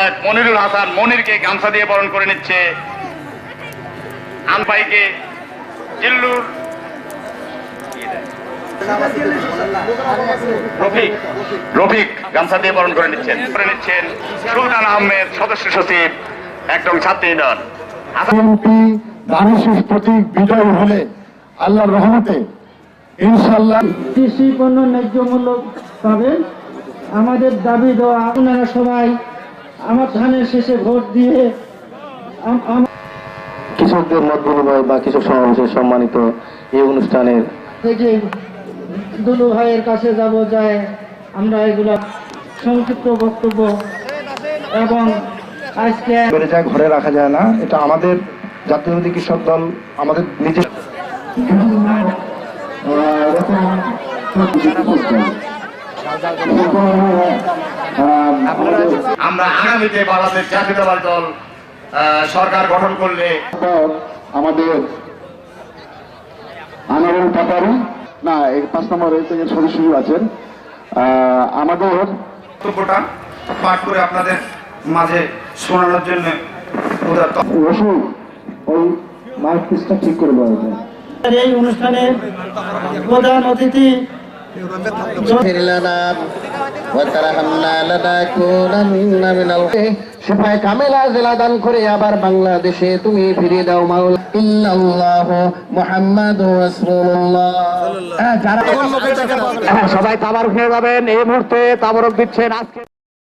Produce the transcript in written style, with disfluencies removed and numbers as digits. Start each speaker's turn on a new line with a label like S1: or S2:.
S1: আহ্বায়ক মনিরুল হাসান মনিরকে গামছা দিয়ে বরণ করে নিচ্ছে। আনপাইকে জিল্লুর রফিক গামছা দিয়ে বরণ করে নিচ্ছেন সুলতান আহমেদ সদস্য সচিব একদম ছাত্রী দল।
S2: ধানের প্রতীক বিজয় হলে আল্লাহর রহমতে ইনশাআল্লাহ
S3: কৃষি পণ্য ন্যায্য মূল্য পাবেন। আমাদের দাবি দেওয়া আপনারা সবাই আমার ধানের শেষে ভোট দিয়ে
S2: কৃষকদের মত বিনিময় বা কৃষক সমাবেশের সম্মানিত এই অনুষ্ঠানের
S3: থেকে দুলু ভাইয়ের কাছে যাব, যায় আমরা এগুলা সংক্ষিপ্ত বক্তব্য এবং আজকে
S2: ঘরে রাখা যায় না। এটা আমাদের জাতীয়বাদী কৃষক দল আমাদের নিজের
S1: আমরা আগামীতে বাংলাদেশ জাতীয়তাবাদী দল সরকার গঠন করলে
S2: আমাদের আনারুল পাতারি না 5 নম্বর থেকে সদস্য আছেন আমাদের
S1: বক্তব্যটা পাঠ করে আপনাদের মাঝে শোনানোর জন্য
S2: ওই মাইক পিসটা ঠিক করে দেওয়া যায়।
S3: এই অনুষ্ঠানের প্রধান অতিথি
S2: সিপাহি কামেলা জেলা দান করে আবার বাংলাদেশে তুমি ফিরিয়ে দাও মাওলা ইল্লাল্লাহু মুহাম্মাদুর রাসূলুল্লাহ। যারা সবাই তাবারক হয়ে যাবেন, এই মুহূর্তে তাবারক দিচ্ছেন আজকে